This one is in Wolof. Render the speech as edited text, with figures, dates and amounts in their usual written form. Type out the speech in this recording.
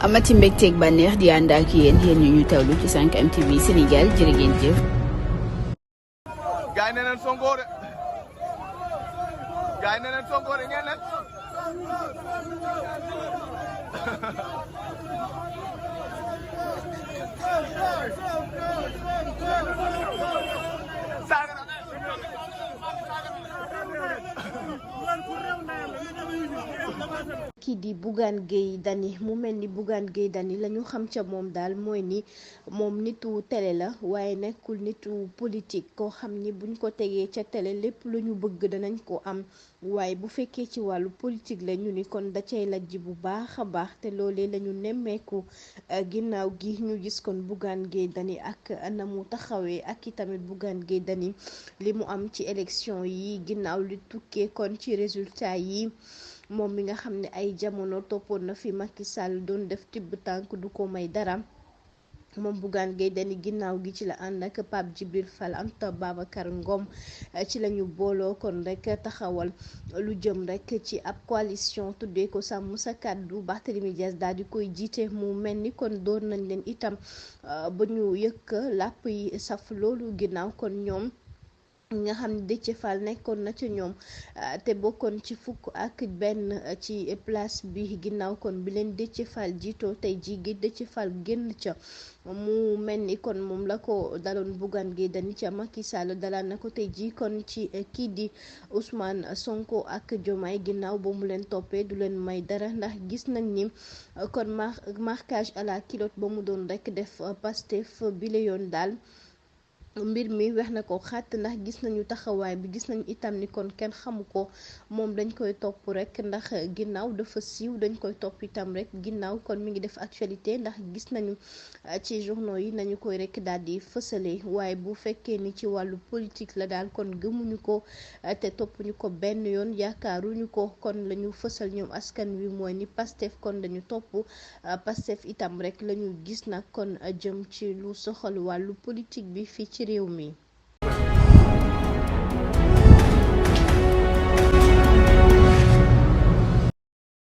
amati mbégteeg bànneex di ànd ak yéen ñu tawlu ci 5M TV Sénégal jërë ngeen jëf. gaay nee nañ Sonko de gaay nee nañ Sonko de ngeen nag kii di Bougane Gueye Dany mu mel ni Bougane Gueye Dany la ñu xam ca moom daal mooy ni moom nitu télé la waaye nekkul nitu politique koo xam ni buñ ko tegee ca télé lépp lu ñu bëgg danañ ko am waaye bu fekkee ci wàllu politique la ñu ni kon da cay lajj bu baax a baax te loolee la ñu nemmeeku ginnaaw gi ñu gis kon Bougane Gueye Dany ak na mu taxawee ak i tamit Bougane Gueye Dany li mu am ci élection yi ginnaaw li tukkee kon ci résultat yi moom mi nga xam ne ay jamono toppoon na fi Macky Sall doon def tibb tànk du ko may dara moom Bougane Gueye Dany ginnaaw gi ci la ànd ak Pape Djibril Fall Anta Babacar Ngom ci lañu booloo kon rek taxawal lu jëm rek ci ab coalition tuddee ko sàmm sa kàddu Barthélémy Dias daal di koy jiite mu mel ni kon doon nañ leen itam ba ñu yëkk làpp yi saf loolu ginnaaw kon ñoom nga xam ne Déthié Fall nekkoon na ci ñoom te bokkoon ci fukk ak benn ci place bi ginnaaw kon bi leen Déthié Fall jiitoo tey jii gi Déthié Fall génn ca mu mel ni kon moom la ko daloon Bougane Gueye Dany ca Macky Sall dalaan na ko tey jii kon ci kii di Ousmane Sonko ak Diomaye ginnaaw ba mu leen toppee du leen may dara ndax gis nañ ni kon marquage à la culotte ba mu doon rek def Pastef bi la yoon daal mbir mi wex na ko xàtt ndax gis nañu taxawaay bi gis nañu itam ni kon kenn xamu ko moom dañ koy topp rek ndax ginnaaw dafa siiw dañ koy topp itam rek ginnaaw kon mi ngi def actualité ndax gis nañu ci journaux yi nañu koy rek daal di fësale waaye bu fekkee ni ci wàllu politique la daal kon gëmuñu ko te toppuñu ko benn yoon yaakaaruñu ko kon lañu fësal ñoom askan wi mooy ni Pastef kon dañu topp Pastef itam rek lañu gis nag kon jëm ci lu soxal wàllu politique bi fii ci réew mi